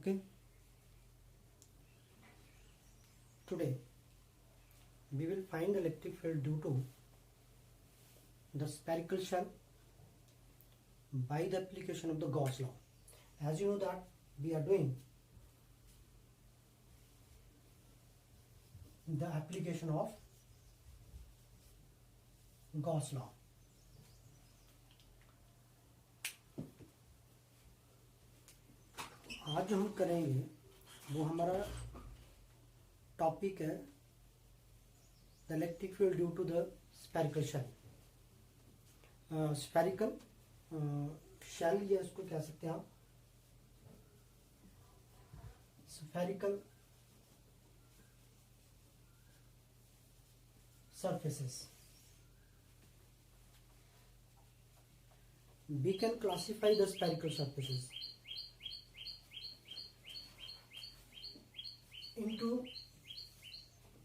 Okay, today we will find electric field due to the spherical shell by the application of the Gauss law. As you know that we are doing the application of Gauss law. आज जो हम करेंगे वो हमारा topic है the electric field due to the spherical shell. Spherical shell या इसको कह सकते हैं आप spherical surfaces. We can classify the spherical surfaces into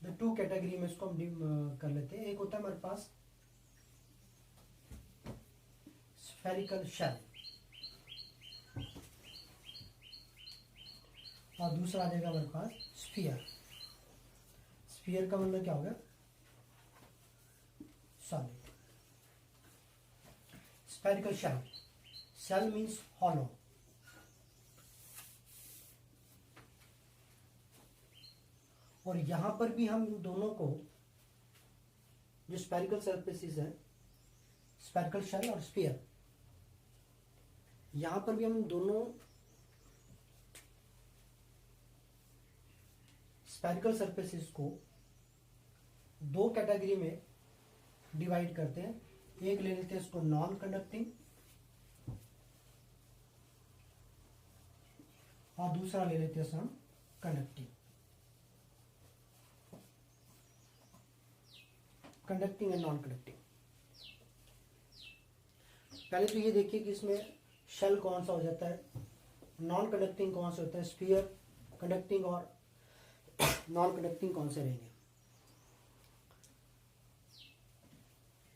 the two category में इसको हम कर लेते हैं. एक होता है हमारे पास spherical shell और दूसरा आ जाएगा हमारे पास sphere. Sphere का मतलब क्या होगा? Solid. Spherical shell. Shell means hollow. और यहां पर भी हम दोनों को जो स्फेरिकल सरफेसेस है स्फेरिकल शेल और स्फीयर, यहां पर भी हम दोनों स्फेरिकल सरफेसेस को दो कैटेगरी में डिवाइड करते हैं. एक ले लेते हैं इसको नॉन कंडक्टिंग और दूसरा ले लेते हैं हम conducting. Conducting and non conducting. पहले तो ये देखिए कि इसमें शेल कौन सा हो जाता है, नॉन कंडक्टिंग कौन सा होता है, स्फीयर, कंडक्टिंग और नॉन कंडक्टिंग कौन से रहेंगे.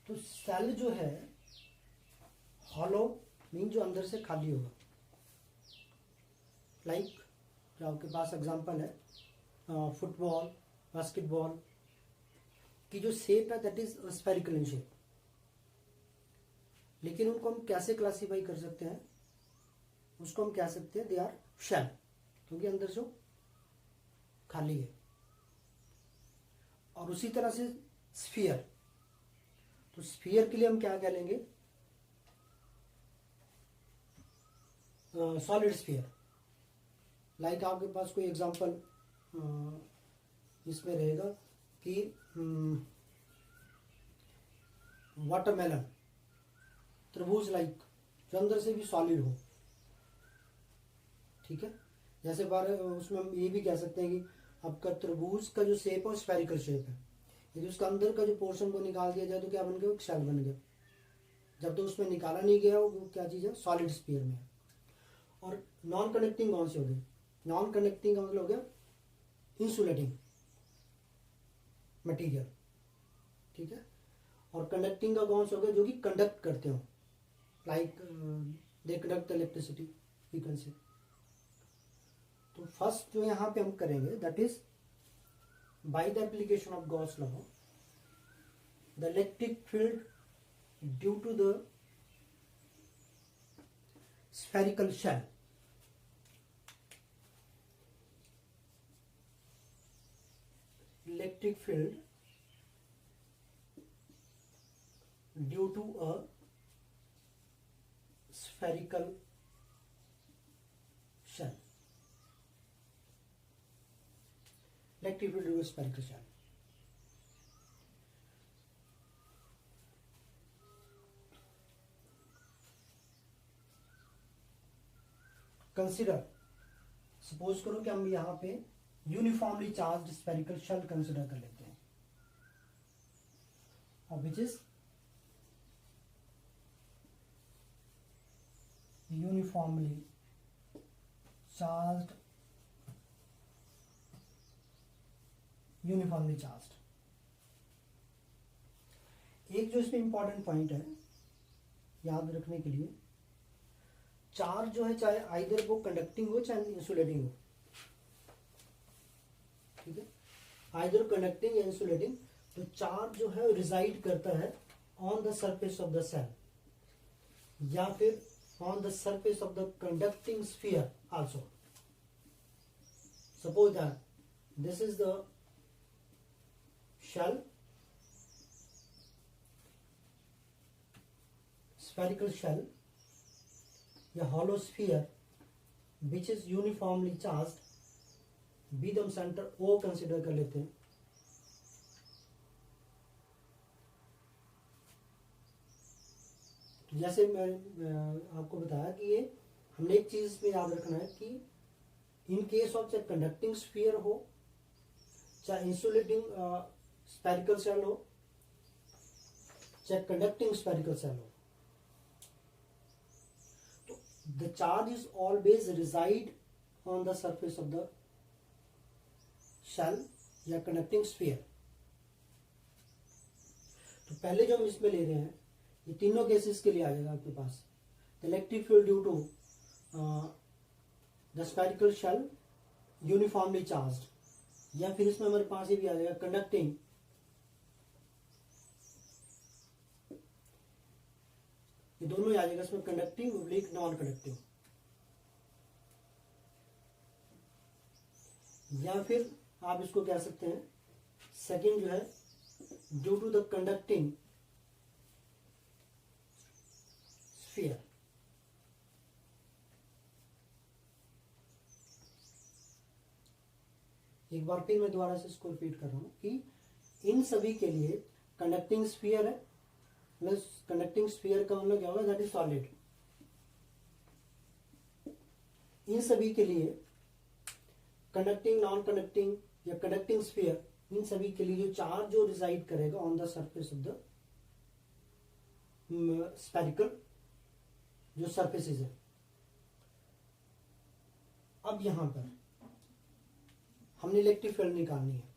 तो सेल जो है हॉलो मीन जो अंदर से खाली होगा. लाइक जो आपके पास एग्जांपल है फुटबॉल, बास्केटबॉल की जो शेप है that is spherical in shape. लेकिन उनको हम कैसे क्लासीफाई कर सकते हैं, उसको हम कह सकते हैं दे आर शेल, क्योंकि अंदर जो खाली है. और उसी तरह से स्फीयर, तो स्फीयर के लिए हम क्या कह लेंगे, सॉलिड स्फीयर. लाइक आपके पास कोई एग्जांपल इसमें रहेगा कि वाटरमेलन, तरबूज, लाइक जो अंदर से भी सॉलिड हो. ठीक है, जैसे बार उसमें हम ये भी कह सकते हैं कि आपका तरबूज का जो शेप है स्फेरिकल शेप है, यदि उसका अंदर का जो पोर्शन को निकाल दिया जाए तो क्या बन गया, शेल बन गया. जब तो उसमें निकाला नहीं गया वो क्या चीज है, सॉलिड स्फीयर में. और नॉन कनेक्टिंग कौन सी हो गई, नॉन कनेक्टिंग का मतलब हो गया इंसुलेटिंग मटेरियल. ठीक है, और कंडक्टिंग का कौन सा हो गया, जो कि कंडक्ट करते हो, like they conduct electricity we can say. तो फर्स्ट जो यहां पे हम करेंगे that is by the application of Gauss law, the electric field due to the spherical shell electric field due to a spherical shell. Electric field due to spherical shell. Consider, suppose करो कि हम यहां पे uniformly charge spherical shell consider कर लेते हैं, और which is uniformly charge uniformly charge. एक जो इसमें इंपॉर्टेंट पॉइंट है याद रखने के लिए, चार्ज जो है चाहे आइदर वो कंडक्टिंग हो चाहे इंसुलेटिंग हो, ठीक है, आइदर कंडक्टिंग या इंसुलेटिंग, तो चार्ज जो है रिजाइड करता है on the surface of the shell या फिर on the surface of the conducting sphere also. Suppose that this is the shell, spherical shell या hollow sphere which is uniformly charged, भी हम सेंटर O कंसिडर कर लेते हैं. जैसे मैं आपको बताया कि ये हमने एक चीज में याद रखना है कि इन केस ऑफ चाहे कंडक्टिंग स्फीयर हो चाहे इंसुलेटिंग स्फेरिकल सेल हो चाहे कंडक्टिंग स्फेरिकल सेल हो, तो the charge is always reside on the surface of the shell या कंडक्टिंग स्फीयर. तो पहले जो हम इसमें ले रहे हैं ये तीनों केसेस के लिए आ जाएगा आपके पास. The electric field due to the spherical shell uniformly charged, या फिर इसमें हमारे पास ये भी आ जाएगा कंडक्टिंग, ये दोनों ही आ जाएगा इसमें, कंडक्टिंग ओब्लिक नॉन कंडक्टिंग. या फिर आप इसको कह सकते हैं सेकंड जो है due to the conducting sphere. एक बार फिर मैं दोबारा से इसको रिपीट कर रहा हूं कि इन सभी के लिए कंडक्टिंग स्फीयर है, प्लस कंडक्टिंग स्फीयर का मतलब क्या होगा, दैट इज सॉलिड. इन सभी के लिए कंडक्टिंग नॉन कंडक्टिंग या कंडक्टिंग स्फीयर, इन सभी के लिए जो चार्ज जो रिजाइड करेगा on the surface of the spherical जो सरफेसेस है. अब यहां पर हमने इलेक्ट्रिक फील्ड निकालनी है.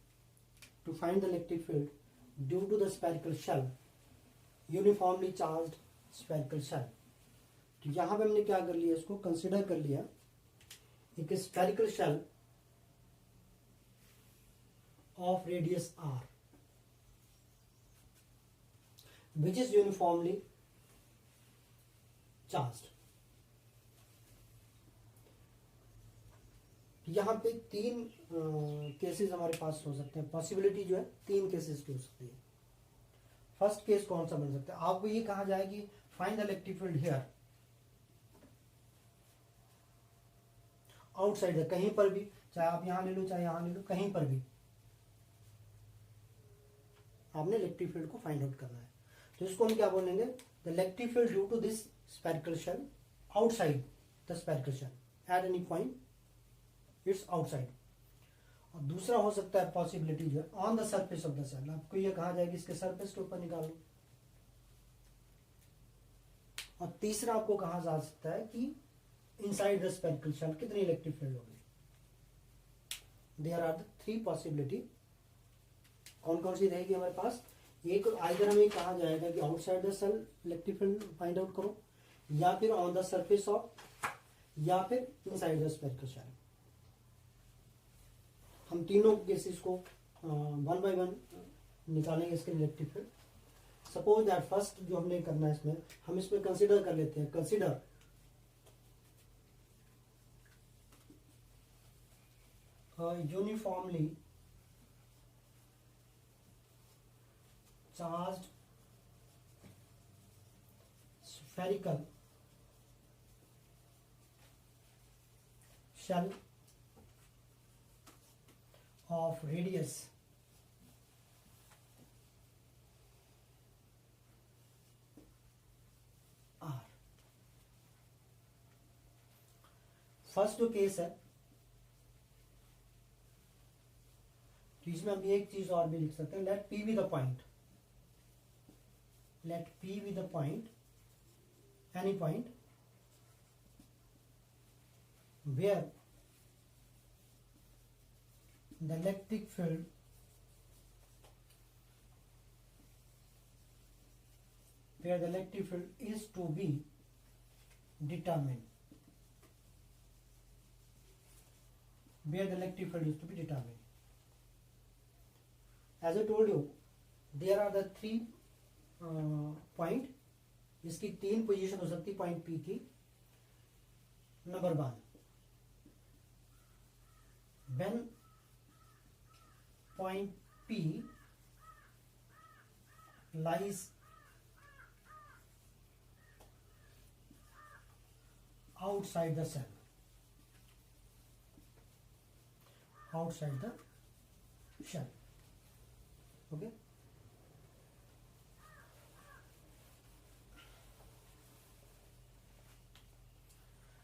To find the electric field due to the spherical shell uniformly charged spherical shell. तो यहां पे हमने क्या कर लिया, इसको कंसिडर कर लिया एक spherical shell of radius r which is uniformly charged. यहां पे तीन केसेस हमारे पास हो सकते हैं, पॉसिबिलिटी जो है तीन केसेस की हो सकती है. फर्स्ट केस कौन सा बन सकता है, आपको ये कहा जाए कि find the electric field here outside है, कहीं पर भी, चाहे आप यहां ले लो चाहे यहां ले लो, कहीं पर भी आपने इलेक्ट्रिक फील्ड को फाइंड आउट करना है. तो इसको हम क्या बोलेंगे, the electric field due to this spherical shell outside the spherical shell at any point it's outside. और दूसरा हो सकता है पॉसिबिलिटी जो है on the surface of the shell, आपको ये कहा जाए कि इसके सरफेस के ऊपर निकाल लो. और तीसरा आपको कहा जा सकता है कि इनसाइड द स्फेरिकल शेल कितनी इलेक्ट्रिक फील्ड होगी. There are the three possibility. कौन कौन सी रहेगी हमारे पास, एक आइदर हमें कहा जाएगा कि outside the shell electric field find out करो, या फिर ऑन द सरफेस ऑफ, या फिर इनसाइड द स्फेरिकल शेल. हम तीनों केसेस को वन बाय वन निकालेंगे इसके electric field. Suppose that first जो हमने करना है इसमें, हम इसमें कंसिडर कर लेते हैं, consider uniformly charged spherical shell of radius r. First जो केस है, तो इसमें हम एक चीज और भी लिख सकते हैं, let p be the point, let p be the point, any point where the electric field is to be determined. where the electric field is to be determined. As I told you, there are the 3 point. इसकी 3 position हो सकती point P की. Number 1, when point P lies outside the cell, outside the shell. Okay.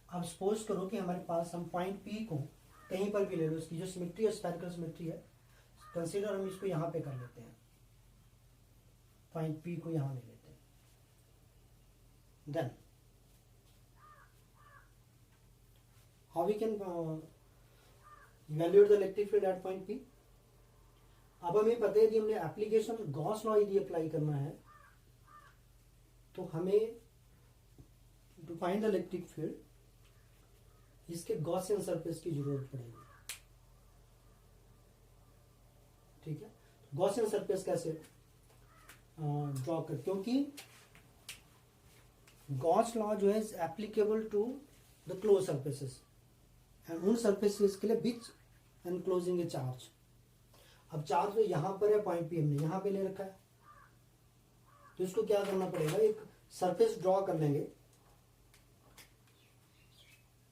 अब suppose करो कि हमारे पास हम point P को कहीं पर भी ले लो, इसकी जो सिमेट्री है स्फेरिकल सिमेट्री है, कंसीडर हम इसको यहां पे कर लेते हैं, पॉइंट P को यहां ले लेते हैं. Then how we can evaluate the electric field at point P. अब हमें पता है कि हमने एप्लीकेशन गॉस लॉ यदि अप्लाई करना है तो हमें to find the electric field इसके गॉसियन सरफेस की जरूरत पड़ेगी. ठीक है. गॉसियन सरफेस कैसे ड्रॉ कर, क्योंकि गॉस लॉ जो है applicable to the close surfaces and उन सरफेसेस के लिए विच एनक्लोजिंग ए चार्ज. अब चार्ज तो यहां पर है, पॉइंट P हमने यहां पे ले रखा है, तो इसको क्या करना पड़ेगा, एक सरफेस ड्रॉ कर लेंगे.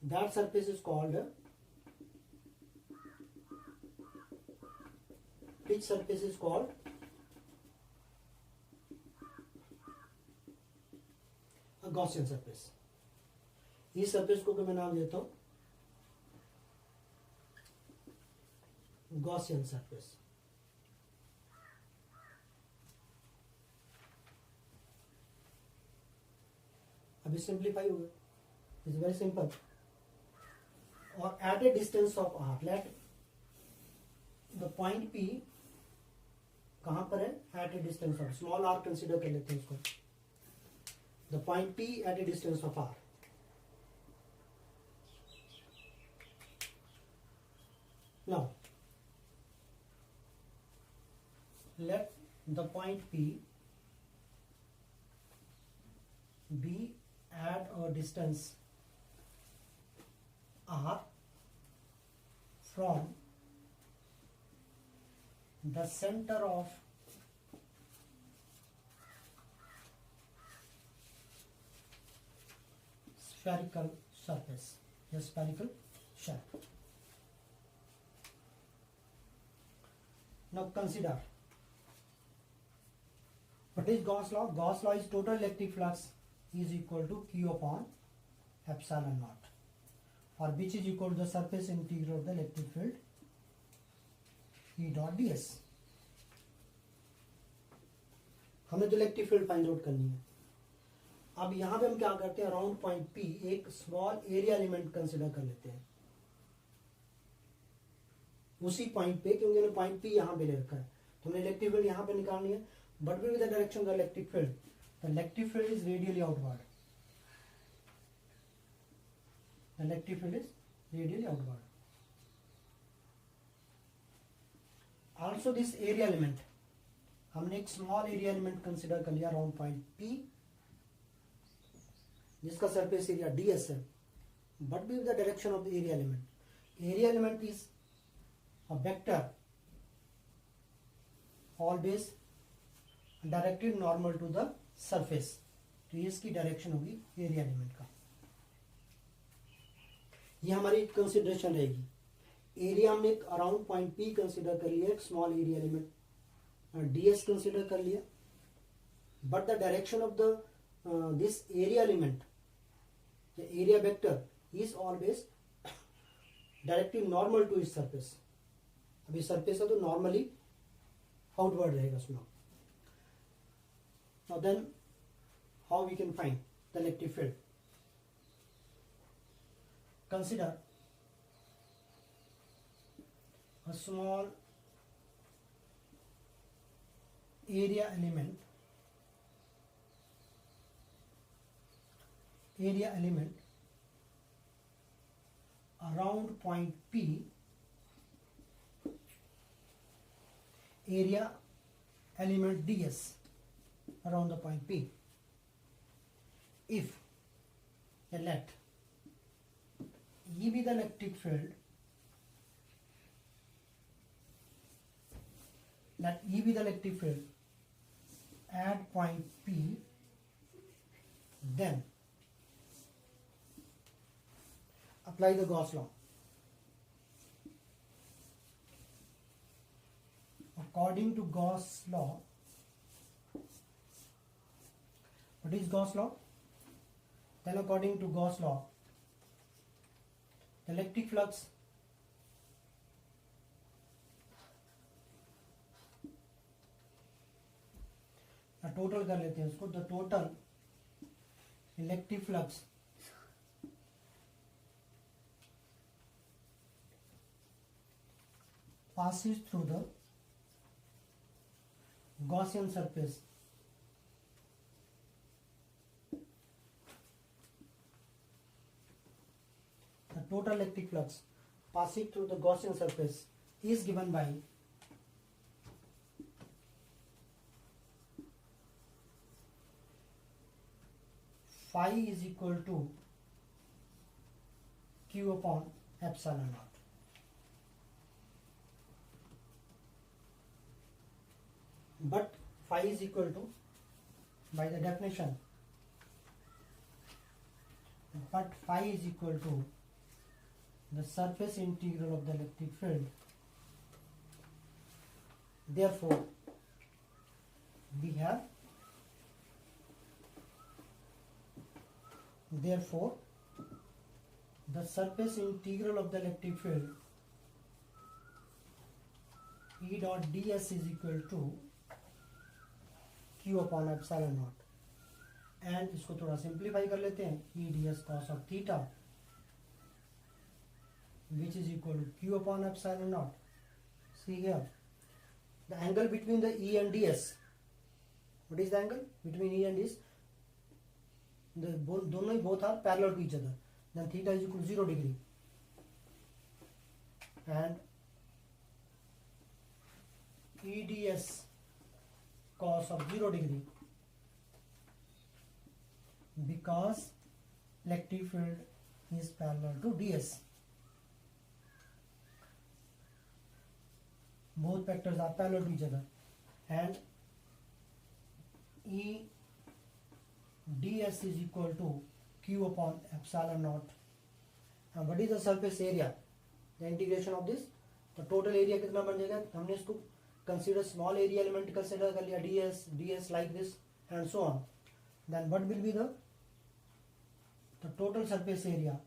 That surface is called which surface is called a Gaussian surface. इस सरफेस को मैं नाम देता हूं Gaussian surface. अभी सिंप्लीफाई होगा, इट्स वेरी सिंपल. और at a distance of r, let the point P कहां पर है, at a distance of small r consider कर लेते हैं इसको. The point P at a distance of r. Now let the point P be at a distance r from the center of spherical surface, the spherical shell. Now consider what is Gauss law. Gauss law is total electric flux is equal to Q upon epsilon naught, or which is equal to the surface integral of the electric field E dot ds. हमें तो electric field find out करनी है. अब यहां पे हम क्या करते हैं, अराउंड पॉइंट P एक स्मॉल एरिया एलिमेंट कंसिडर कर लेते हैं उसी पॉइंट पे, क्योंकि हमने पॉइंट P यहां पे ले रखा है, तो हमने इलेक्ट्रिक फील्ड यहां पे निकालनी है. But with the direction of the electric field, the electric field is radially outward. The electric field is radially outward. Also this area element, हमने एक small area element consider कर लिया around point P, जिसका surface area ds है, but with the direction of the area element. Area element is a vector always directed normal to the surface. तो ये इसकी direction होगी एरिया एलिमेंट का. ये हमारी कंसिडरेशन रहेगी. एरिया हमने अराउंड पॉइंट P कंसिडर कर लिया, एक small area element ds consider कर लिया, but the direction of the this area element, the area vector is always directly normal to इस सरफेस. अभी सरफेस है तो नॉर्मली आउटवर्ड रहेगा उसमें. Now then how we can find the electric field. Consider a small area element around point P area element ds around the point P if let E be the electric field, let E be the electric field at point P, then apply the Gauss law. According to Gauss law, what is Gauss law? Then according to Gauss law, the electric flux total कर लेते हैं उसको, the total electric flux passes through the Gaussian surface the total electric flux passing through the Gaussian surface is given by phi is equal to q upon epsilon naught. But phi is equal to, by the definition, but phi is equal to the surface integral of the electric field. Therefore, we have the surface integral of the electric field E dot ds is equal to q upon epsilon naught. And इसको थोड़ा simplify कर लेते हैं, E ds cos of theta which is equal to q upon epsilon naught. See here, the angle between the E and ds. What is the angle between E and ds? दोनों ही both are parallel to each other. Then theta is equal to 0 degree. And E ds cos of 0 degree, because electric field is parallel to ds. Both vectors are parallel to each other, and E ds is equal to q upon epsilon naught. And what is the surface area? The integration of this, the total area कितना बन जाएगा? हमने इसको consider small area element consider कर लिया, ds like this and so on. Then what will be the total surface area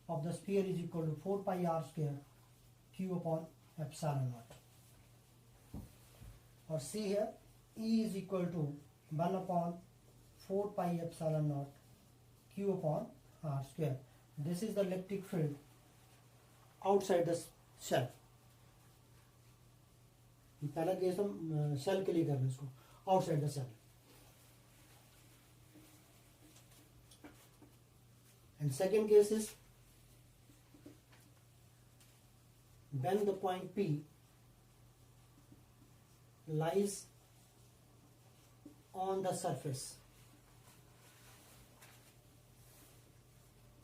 of the sphere is equal to 4 pi r square q upon epsilon naught. Or see here, E is equal to 1 upon 4 pi epsilon naught q upon r square. This is the electric field outside the shell. पहला case हम shell के लिए कर रहे हैं इसको, outside the shell. And second case is when the point P lies on the surface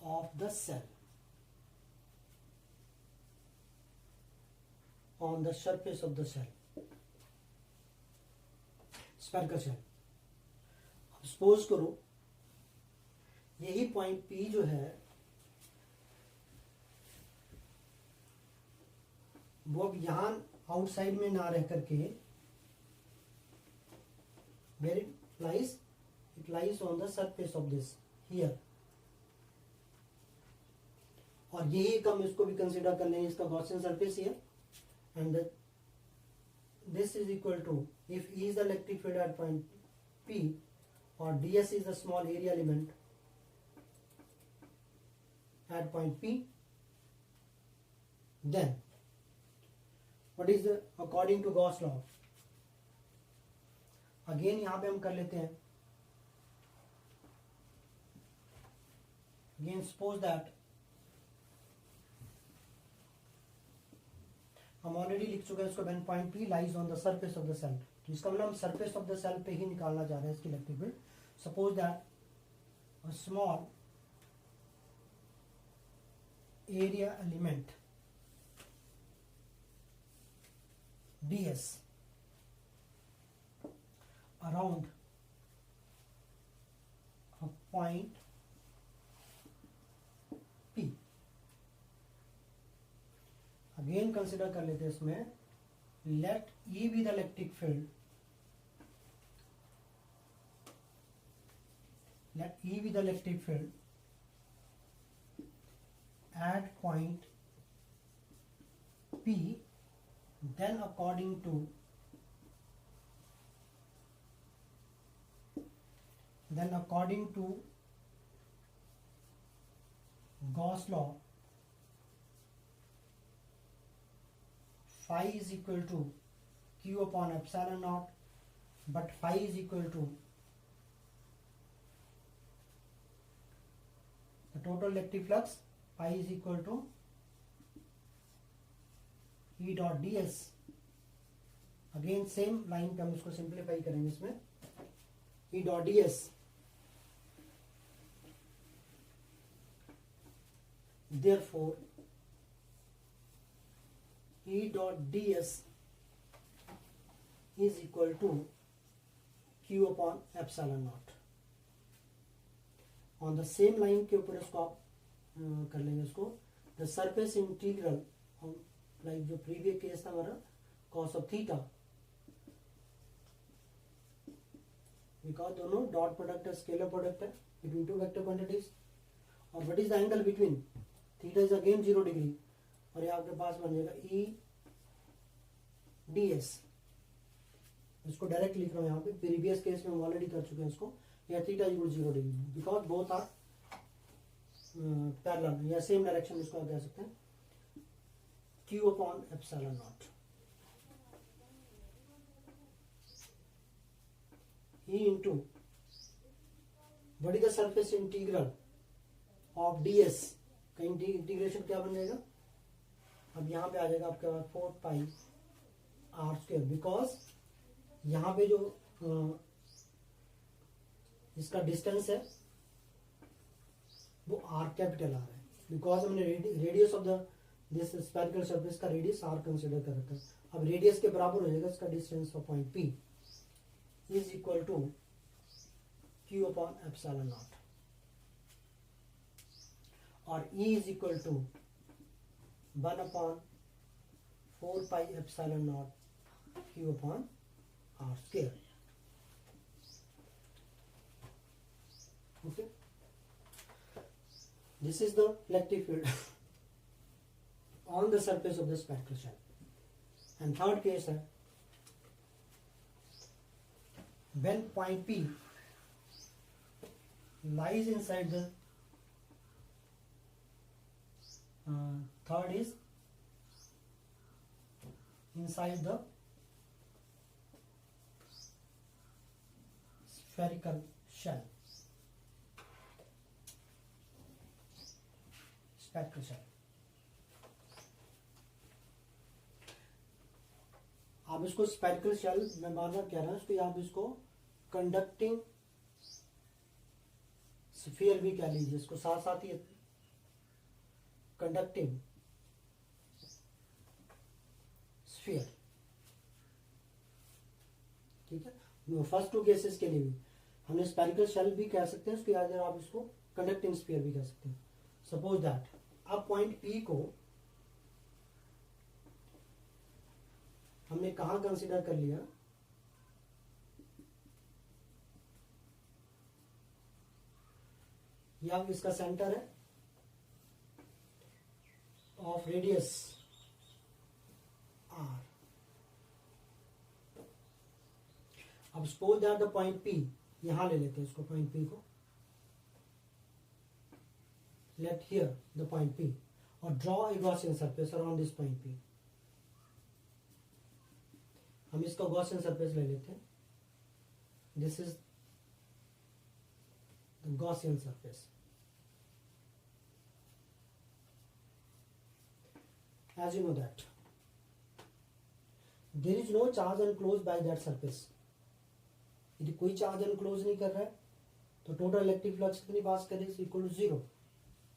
of the cell, on the surface of the cell, spherical shell. अब suppose करो यही पॉइंट P जो है वो अब यहां आउटसाइड में ना रह करके where it lies on the surface of this here. और यही हम इसको भी कंसीडर कर लेंगे, इसका Gaussian surface here, and this is equal to, if E is the electric field at point P or ds is the small area element at point P, then what is the, according to Gauss law, again यहां पे हम कर लेते हैं, again suppose that हम already लिख चुके हैं इसको, when point P lies on the surface of the shell, तो इसका मतलब हम सरफेस ऑफ द सेल पे ही निकालना चाह रहे हैं इसकी electric field. Suppose that a small area element ds around a point P, again consider कर लेते हैं इसमें, let E be the electric field, let E be the electric field at point P, then according to Gauss law, phi is equal to q upon epsilon naught, but phi is equal to the total electric flux, phi is equal to E dot ds। Again same line पे हम उसको simplify करेंगे इसमें, E dot ds, therefore E dot ds is equal to q upon epsilon naught। On the same line के ऊपर इसको आप कर लेंगे इसको, द सरफेस इंटीग्रल, लाइक जो प्रीवियस केस था हमारा cos ऑफ थीटा, बिकॉज दोनों डॉट प्रोडक्ट है, स्केलर प्रोडक्ट है बिटवीन टू वेक्टर क्वांटिटीज, और what is the angle between, theta is again 0 degree, और ये आपके पास बन जाएगा E ds। इसको डायरेक्ट लिख रहा हूँ यहाँ पे, प्रीवियस केस में हम ऑलरेडी कर चुके हैं इसको, या theta equal 0 degree, because both are parallel या सेम डायरेक्शन, इसको आप कह सकते हैं q upon epsilon naught. E into what is the surface integral of ds, का इंटीग्रेशन क्या बन जाएगा, अब यहाँ पे आ जाएगा आपके पास 4 पाई r स्क्वायर, बिकॉज यहाँ पे जो इसका डिस्टेंस है वो r कैपिटल आ रहा है, बिकॉज हमने radius of the this spherical surface का रेडियस r कंसिडर कर रखा है। अब रेडियस के बराबर हो जाएगा इसका distance of point P is equal to q upon epsilon naught, और E is equal to 1 upon 4 pi epsilon naught q upon r square. Okay, this is the electric field on the surface of the spherical shell. And third case है, when point P lies inside the third is inside the spherical shell, spherical shell. आप इसको spherical shell, मैं बार बार कह रहा हूं इसको, आप इसको कंडक्टिंग स्फीयर भी कह लीजिए, इसको साथ साथ ही कंडक्टिंग स्फीयर, ठीक है। फर्स्ट टू केसेस के लिए भी हमने स्फेरिकल शेल भी कह सकते हैं, उसके आगे आप इसको कंडक्टिंग स्फीयर भी कह सकते हैं। सपोज दैट अब पॉइंट P को हमने कहां कंसीडर कर लिया, यह इसका सेंटर है ऑफ रेडियस r। अब suppose that the point P, यहां ले लेते हैं इसको पॉइंट P को, let here the point P, or draw a Gaussian surface around this point P। हम इसका Gaussian surface ले लेते हैं, this is the Gaussian surface। as you know that there is no charge enclose by that surface, यदि कोई charge enclose नहीं कर रहा है तो टोटल इलेक्ट्रिक फ्लक्स कितनी पास करे, is equal to zero.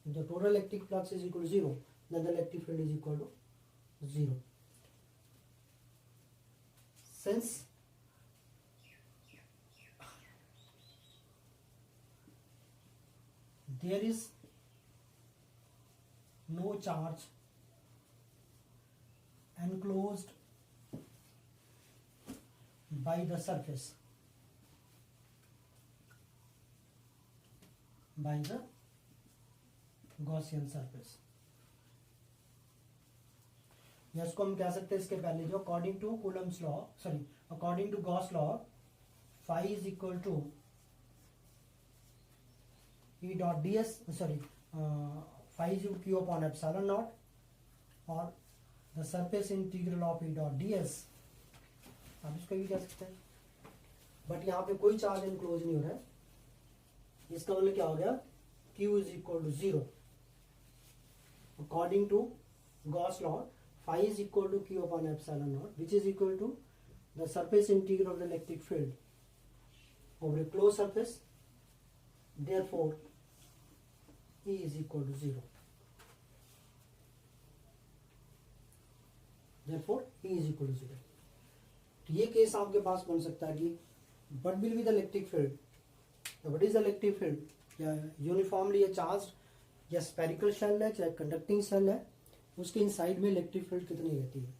The total electric flux is equal to zero, then the electric field is equal to zero. Since there is no charge enclosed by the surface, by the Gaussian surface, या इसको हम कह सकते हैं इसके पहले जो according to Coulomb's law, sorry according to Gauss law, phi is equal to E dot ds, sorry, phi is q upon epsilon naught, और the surface integral of E dot ds, आप इसको भी कह सकते हैं. बट यहाँ पे कोई चार्ज इनक्लोज नहीं हो रहा है, इसका मतलब क्या हो गया, q is equal to zero. According to Gauss law, phi is equal to q upon epsilon naught, which is equal to the surface integral of the electric field over a closed surface. Therefore E is equal to zero. Therefore E is equal to zero. तो ये case आपके पास बन सकता है कि what will be the electric field? What is the electric field? या uniformly या charge या स्पेरिकल शेल है चाहे कंडक्टिंग शेल है, उसके इनसाइड में इलेक्ट्रिक फील्ड कितनी रहती है,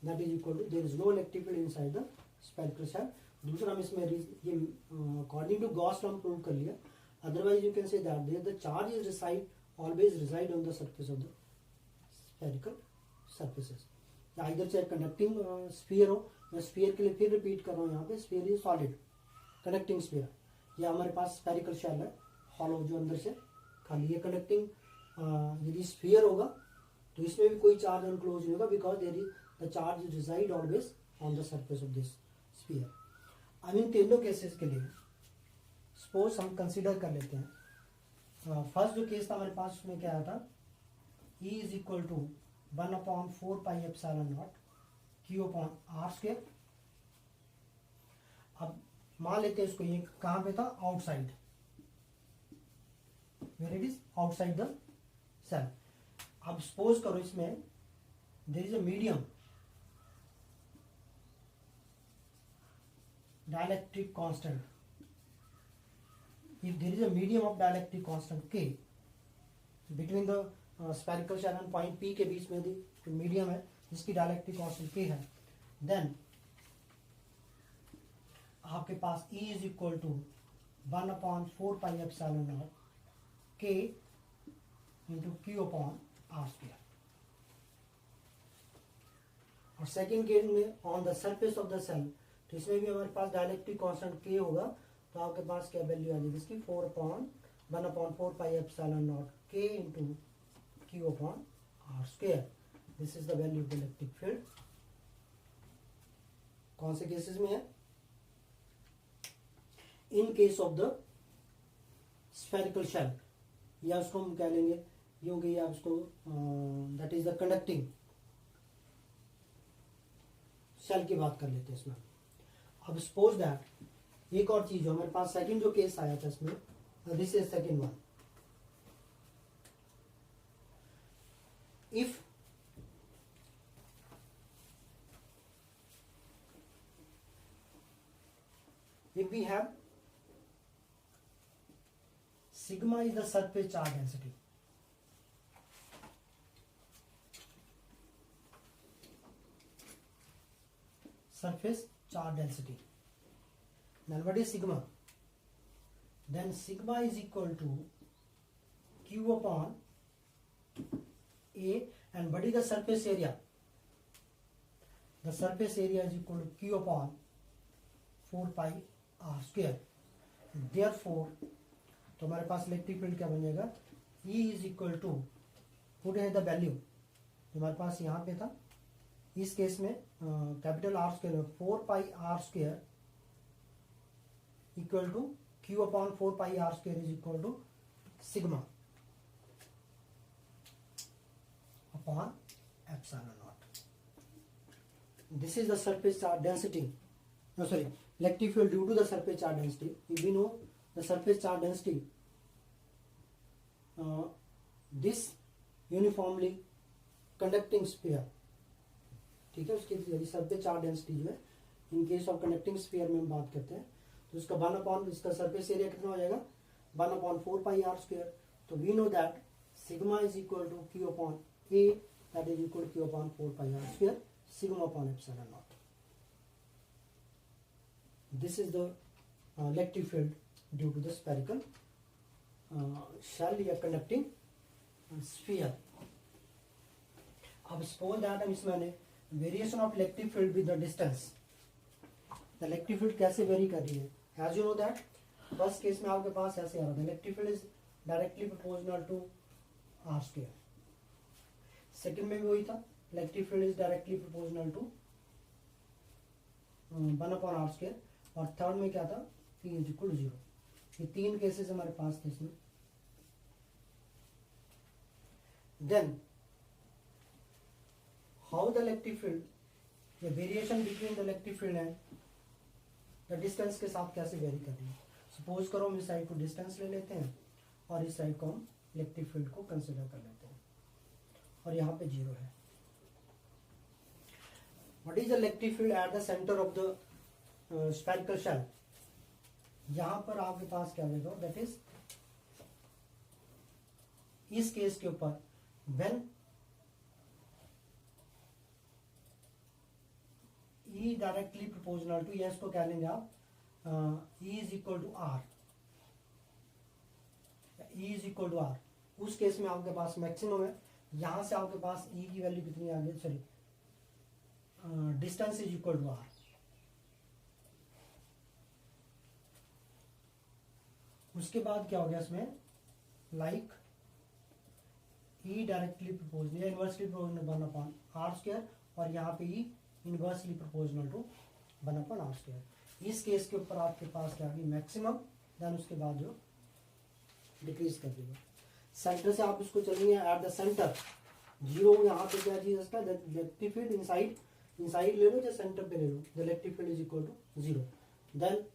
that is equal to there is no electric field inside the spherical shell. दूसरा हम इसमें ये according to Gauss law prove कर लिया. Otherwise, you can say that the charge is always reside on the surface of the spherical surfaces. Either चाहे conducting sphere हो, मैं sphere के लिए फिर repeat कर रहा हूँ, यहाँ पे sphere is solid, connecting sphere, या हमारे पास spherical shell है, hollow जो अंदर से खाली. ये connecting यदि sphere होगा तो इसमें भी कोई charge enclosed नहीं होगा, because there is the charge reside always on the surface of this sphere. अब इन तीनों केसेस के लिए सपोज हम कंसिडर कर लेते हैं. फर्स्ट जो केस था हमारे पास उसमें क्या आया था, E is equal to 1/4 pi epsilon naught Q upon r square. अब मान लेते हैं इसको, ये कहाँ पे था, outside, where it is outside the shell. अब सपोज करो इसमें there is a medium dielectric constant. If there is a medium of dielectric constant K between the spherical shell and point P के बीच में जो मीडियम है जिसकी dielectric constant K है, then आपके पास E is equal to 1/4 pi epsilon naught K into Q upon r square. और second case में on the surface of the shell, तो इसमें भी हमारे पास डायलेक्ट्रिक कांस्टेंट K होगा, तो आपके पास क्या वैल्यू आ जाएगी इसकी, 1/4 pi epsilon naught K into Q upon r square. This is the value of the electric field. कौन से केसेस में है, in case of the spherical shell, या उसको हम कह लेंगे ये हो गई, आप उसको that is the conducting shell की बात कर लेते हैं इसमें. अब सपोज दैट एक और चीज जो हमारे पास सेकंड जो केस आया था इसमें, this is second one. If we have sigma is the surface charge density, surface charge density. Then what is sigma? Then sigma is equal to Q upon A, and what is the surface area? The surface area is equal to Q upon 4 pi r square. Therefore, तो हमारे पास electric field क्या बन जाएगा, E is equal to, put है the value हमारे पास यहाँ पे था, इस केस में capital r square 4 pi r square equal to Q upon 4 pi r square is equal to sigma upon epsilon naught. this is the surface charge density, no sorry, electric field due to the surface charge density. If we know the surface charge density, this uniformly conducting sphere, ठीक है, उसकी यदि surface charge density जो है in case of conducting sphere में हम बात करते हैं तो इसका 1/, इसका सरफेस एरिया कितना हो जाएगा 1/4 पाई आर स्क्वायर. तो we know that sigma is equal to Q upon A, that is equal to Q upon 4 pi r square sigma upon epsilon naught. This is the electric field due to the spherical shell या conducting sphere. अब suppose that हम इसमें variation of electric field with the distance. The electric field कैसे vary कर रही है, as you know that first case में आपके पास ऐसे आ रहा था electric field is directly proportional to r square. Second में भी वही था, electric field is directly proportional to 1/r square. और थर्ड में क्या था, P इज इक्वल टू 0. ये 3 केसेस हमारे पास थे इसमें. Then how the electric field, the variation between the electric field and the distance के साथ कैसे वेरी कर रही है. सपोज करो हम इस साइड को डिस्टेंस ले लेते हैं और इस साइड को हम इलेक्ट्रिक फील्ड को कंसिडर कर लेते हैं और यहाँ पे 0 है. What is the electric field at the centre of the spherical shell. यहाँ पर आपके पास क्या होगा, दैट इज इस केस के ऊपर when E directly proportional to, या इसको कह लेंगे आप E is equal to R. E is equal to R. उस केस में आपके पास मैक्सिमम है. यहां से आपके पास E की वैल्यू कितनी आ गई, sorry distance is equal to R. उसके बाद क्या हो गया इसमें, लाइक E डायरेक्टली प्रोपोर्शनल या इनवर्सली प्रोपोर्शनल 1/r स्क्वायर और यहाँ पे E inversely proportional to 1/r square. इस केस के ऊपर आपके पास क्या होगी, मैक्सिमम. देन उसके बाद जो डिक्रीज कर देगा. सेंटर से आप इसको चलेंगे एट द सेंटर 0. यहाँ पे क्या चीज इसका, इलेक्ट्रिक फील्ड इनसाइड ले लो या सेंटर पे ले लो, the electric field is equal to 0. Then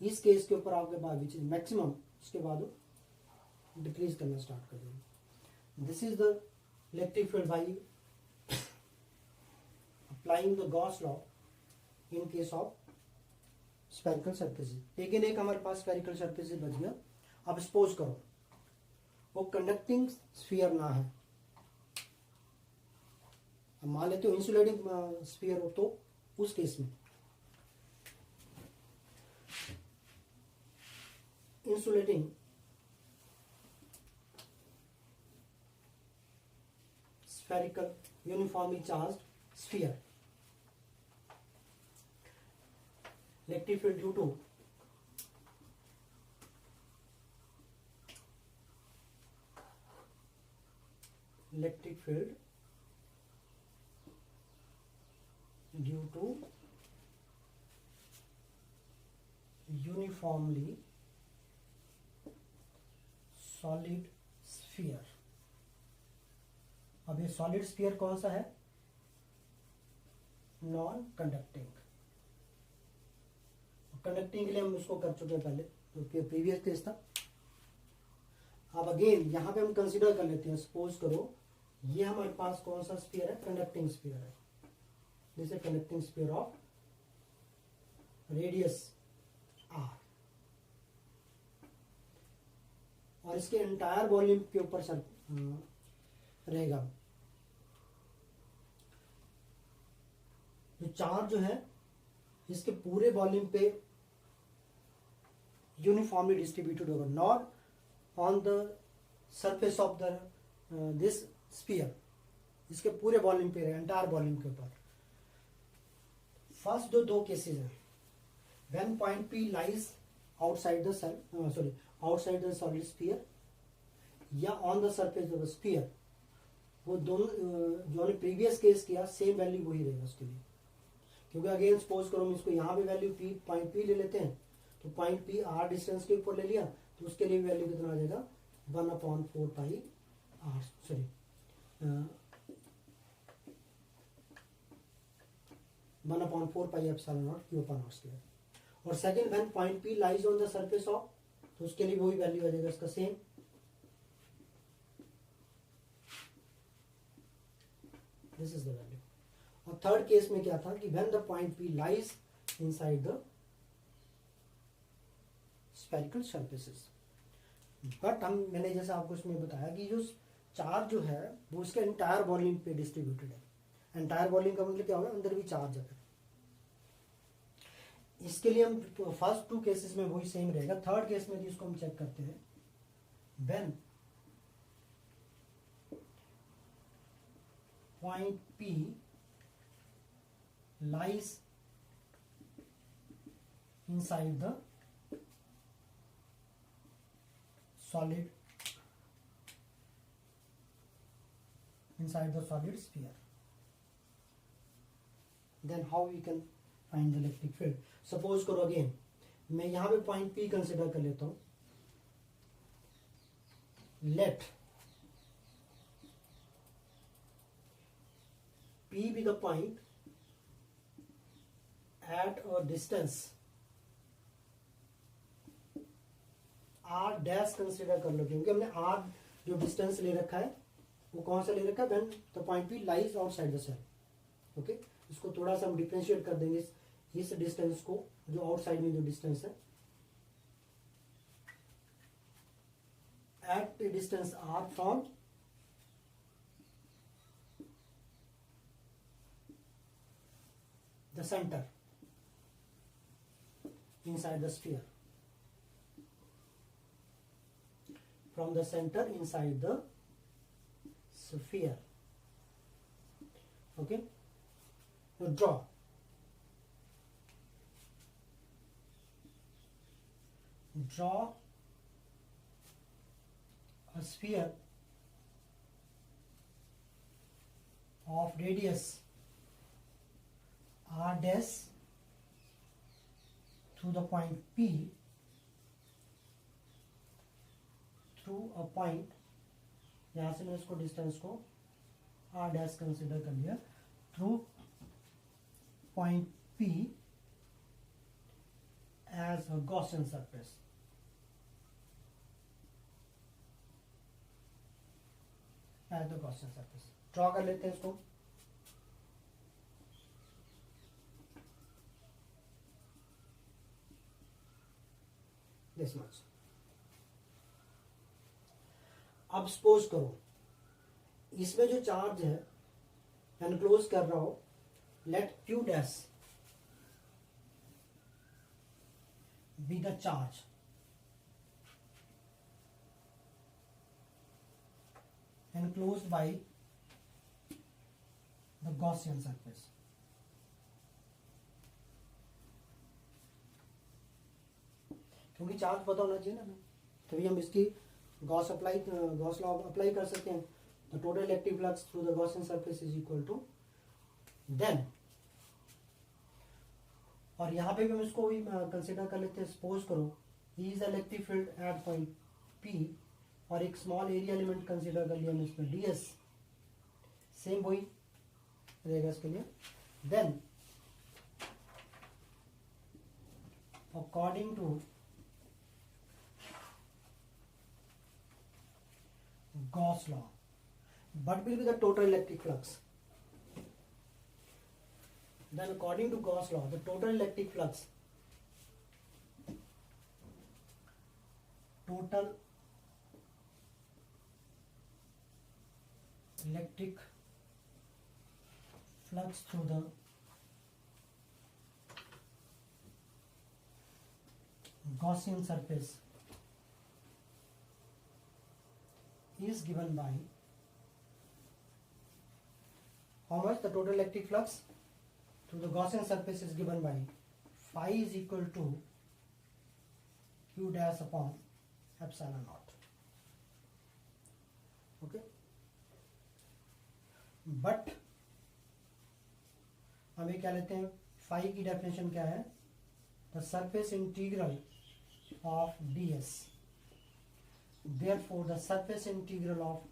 इस केस के ऊपर आपके पास विच इज मैक्सिमम, उसके बाद वो डिक्रीज करना स्टार्ट कर देगा. This is the electric field by applying the Gauss law in case of spherical surfaces. लेकिन एक हमारे पास spherical surfaces बच गया. अब सपोज करो वो कंडक्टिंग स्फीयर ना है, अब मान लेते हो इंसुलेटिंग स्फीयर हो, तो उस केस में insulating spherical uniformly charged sphere, electric field due to electric field due to uniformly solid sphere. अब ये सॉलिड स्फीयर कौन सा है, नॉन कंडक्टिंग. कंडक्टिंग के लिए हम उसको कर चुके हैं पहले, तो प्रीवियस केस था. अब अगेन यहाँ पे हम कंसीडर कर लेते हैं. सपोज करो ये हमारे पास कौन सा स्फीयर है, कंडक्टिंग स्फीयर है. This is conducting sphere of radius r और इसके एंटायर वॉल्यूम के ऊपर सर रहेगा. जो चार्ज जो है इसके पूरे वॉल्यूम पे यूनिफॉर्मली डिस्ट्रीब्यूटेड होगा, not on the surface of the this sphere. इसके पूरे वॉल्यूम पे रहेगा, एंटायर वॉल्यूम के ऊपर. फर्स्ट जो 2 केसेस हैं, when point P lies outside the outside the solid sphere या on the surface of the sphere, वो दोनों जो हमने प्रीवियस केस किया सेम वैल्यू वही रहेगा उसके लिए. क्योंकि अगेन सपोज करो हम इसको यहाँ पे वैल्यू पॉइंट P ले लेते हैं, तो पॉइंट P r डिस्टेंस के ऊपर ले लिया, तो उसके लिए वैल्यू कितना आ जाएगा 1/4 pi r, sorry 1/4 pi epsilon naught q upon r square. और second when point P lies on the surface of, तो उसके लिए वही वैल्यू आ जाएगा इसका same. This is the value. और थर्ड केस में क्या था कि when the point P lies inside the spherical surfaces. But मैंने जैसे आपको इसमें बताया कि जो चार्ज जो है वो उसके एंटायर वॉल्यूम पे डिस्ट्रीब्यूटेड है। एंटायर वॉल्यूम का मतलब क्या होगा, अंदर भी चार्ज है। इसके लिए हम फर्स्ट टू केसेस में वही सेम रहेगा। थर्ड केस में इसको हम चेक करते हैं। When point P lies inside the solid sphere, then how we can find the electric field? Suppose करो अगेन मैं यहां पे पॉइंट P कंसिडर कर लेता हूं। Let P be the point at a distance r dash consider कर लो, क्योंकि हमने r जो डिस्टेंस ले रखा है वो कौन सा ले रखा है, when the point P lies outside the shell. Okay, इसको थोड़ा सा हम डिफरेंशिएट कर देंगे इस डिस्टेंस को, जो आउटसाइड में जो डिस्टेंस है, at a distance r from the centre inside the sphere, from the center inside the sphere. Okay, now draw a sphere of radius r dash through the point P through a point, यहां से मैं इसको distance को r dash consider कर लिया, through point P as a Gaussian surface. As the Gaussian surface draw कर लेते हैं इसको। This much. अब सपोज करो इसमें जो चार्ज है एनक्लोज कर रहा हो, let Q dash be the charge enclosed by the Gaussian surface. क्योंकि चार्ज पता होना चाहिए ना हमें, तभी हम इसकी गॉस लॉ अप्लाई कर सकते हैं। The total electric flux through the Gaussian surface is equal to then, और यहाँ पे भी हम इसको भी कंसिडर कर लेते हैं। सपोज करो E is electric field at point P, और एक स्मॉल एरिया एलिमेंट कंसिडर कर लिया हमने इसमें ds, सेम वही रहेगा इसके लिए। Then according to Gauss law, what will be the total electric flux? Then according to Gauss law, the total electric flux through the Gaussian surface is given by how much? The total electric flux through the Gaussian surface is given by phi is equal to Q dash upon epsilon naught. Okay, but हम ये क्या लेते हैं, phi की definition क्या है, the surface integral of ds, therefore the surface integral of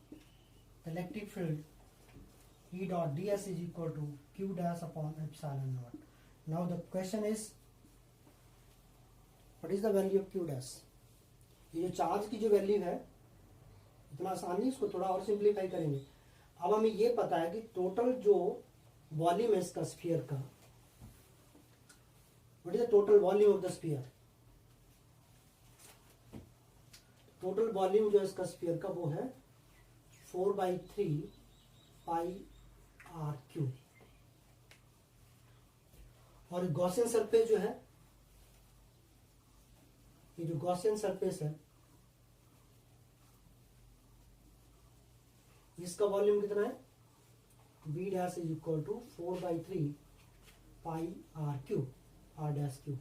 the electric field E dot ds is equal to q dash upon epsilon naught. Now the question is, what is the value of q dash? ये जो charge की जो value है, इतना आसान नहीं, इसको थोड़ा और सिंप्लीफाई करेंगे. अब हमें ये पता है कि टोटल जो वॉल्यूम है इसका स्फीयर का, what is the total volume of the sphere? Total volume जो है इसका स्फीयर का वो है 4/3 पाई आर क्यू. और गॉसियन सरफेस जो है, ये जो गॉसियन सरफेस है इसका वॉल्यूम कितना है? B dash is equal to 4/3 pi r cube, r dash cube.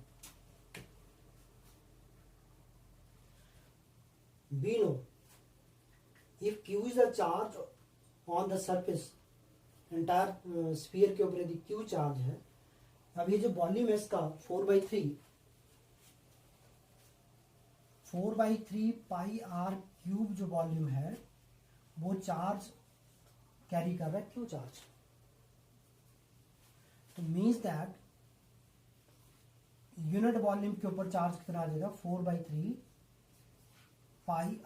We know if Q is the charge on the surface, entire sphere के ऊपर यदि Q चार्ज है, अब ये जो वॉल्यूम है इसका 4/3 पाई आर क्यूब जो वॉल्यूम है वो चार्ज कैरी कर रहा है Q चार्ज. तो मीन्स दैट यूनिट वॉल्यूम के ऊपर चार्ज कितना आ जाएगा? 4/3 पाई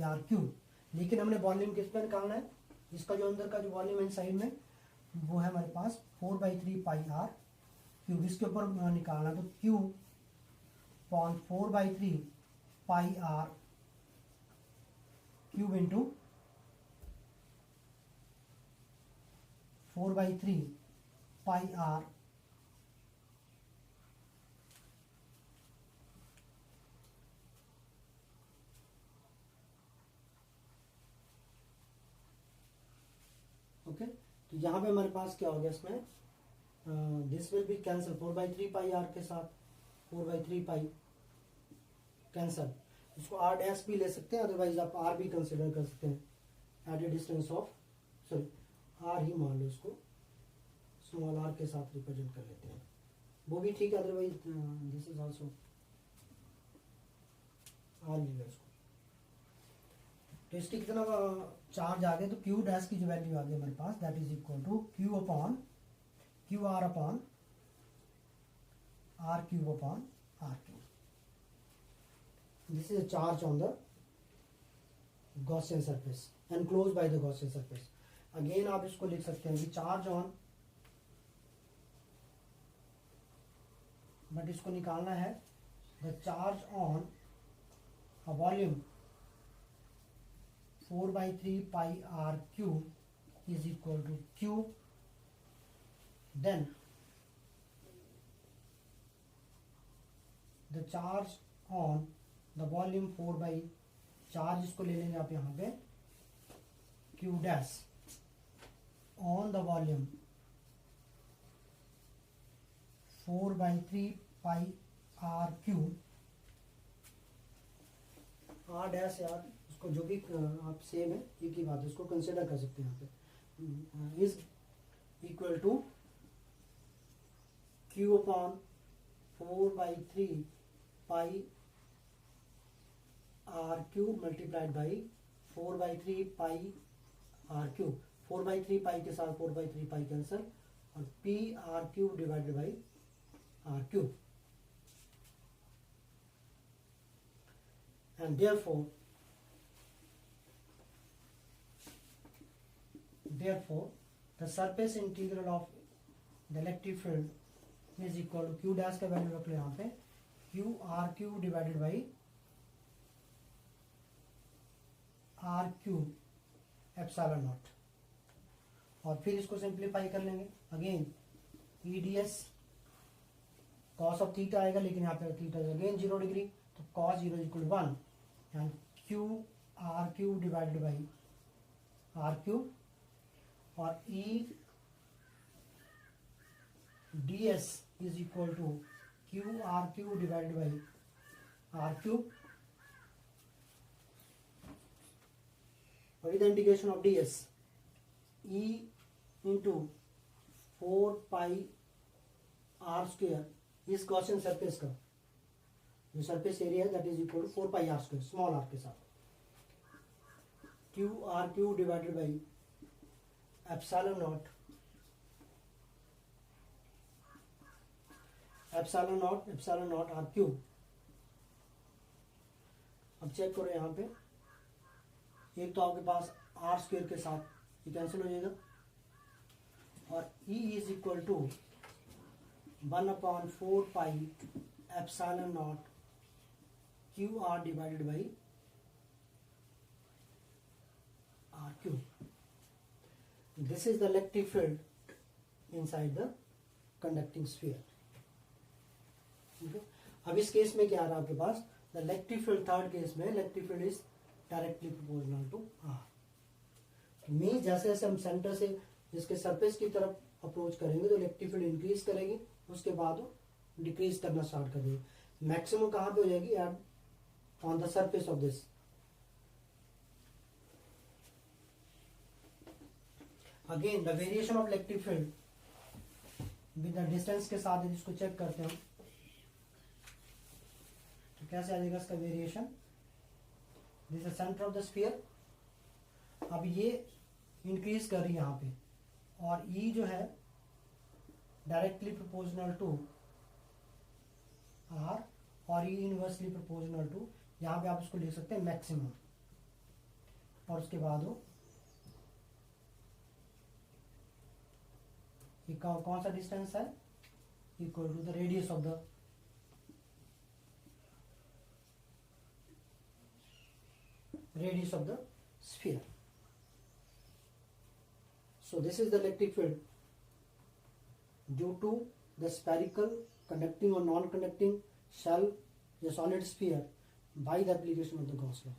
आर क्यूब. लेकिन हमने वॉल्यूम किस पर निकालना है? इसका जो अंदर का जो वॉल्यूम है साइड में वो है हमारे पास 4/3 पाई आर क्यूब. इसके ऊपर निकालना है तो Q upon 4/3 pi r cube into 4/3 pi r okay. तो यहाँ पे हमारे पास क्या हो गया इसमें? This will be cancel 4/3 pi r के साथ 4/3 पाई कैंसल. इसको आर डैश भी ले सकते हैं, अदरवाइज आप आर भी कंसिडर कर सकते हैं at a distance of, sorry r ही मान लो, इसको स्मॉल आर के साथ रिप्रेजेंट कर लेते हैं, वो भी ठीक है. Otherwise this is also r ले लो इसको. तो इसकी कितना चार्ज आ गया? तो क्यू डैश की जो वैल्यू आ गई हमारे पास, that is equal to q r upon r cube upon r cube. This is a charge on the Gaussian surface enclose by the Gaussian surface. Again आप इसको लिख सकते हैं कि चार्ज ऑन, बट इसको निकालना है the charge on a volume 4/3 pi r cube is equal to Q, then the charge on the volume 4 charge इसको ले लेंगे आप यहाँ पे Q dash on the volume 4/3 pi r cube. R dash यार उसको जो भी आप सेम है, एक ही बात है, इसको कंसिडर कर सकते हैं यहाँ पे. Is equal to Q upon 4/3 pi r cube multiplied by 4/3 pi r cube. 4/3 pi के साथ 4/3 पाई कैंसल और P r cube divided by r cube. and therefore the surface integral of the electric field is equal to q dash का value रख लो यहाँ पे q r cube divided by r cube epsilon naught. और फिर इसको simplify कर लेंगे. Again E D S cos of theta आएगा, लेकिन यहाँ पे थीटा अगेन 0 डिग्री, तो cos 0 equal to 1 and q r cube divided by r cube और E D S is equal to q r cube divided by r cube. What is the integration of ds? E into 4 pi r square इस Gaussian surface का जो surface area है that is equal to 4 pi r square small r के साथ Q r cube divided by epsilon naught r cube. अब check करो यहाँ पे, एक तो आपके पास आर स्क्वेयर के साथ ये कैंसिल हो जाएगा, और E is equal to 1/4 pi epsilon naught q r divided by r cube. This is the electric field inside the conducting sphere. अब इस केस में क्या आ रहा है आपके पास, the electric field, third case में electric field is directly proportional to r. Mean जैसे जैसे हम सेंटर से जिसके सरफेस की तरफ अप्रोच करेंगे तो इलेक्ट्रिक फील्ड इंक्रीज करेगी, उसके बाद वो डिक्रीज करना स्टार्ट कर देगी। मैक्सिमम कहाँ पे हो जाएगी, at on the surface of this. Again the variation of electric field with the distance के साथ इसको चेक करते हैं, तो कैसे आ जाएगा इसका variation. This is centre of the sphere. अब ये इंक्रीज कर रही है यहाँ पे, और ई जो है डायरेक्टली प्रोपोर्शनल टू आर, और ई इनवर्सली प्रोपोर्शनल टू, यहाँ पे आप इसको लिख सकते हैं मैक्सिमम, और उसके बाद वो ये कौन सा डिस्टेंस है, equal to the radius of the sphere. So this is the electric field due to the spherical, conducting or non-conducting shell, a solid sphere, by the application of the Gauss law.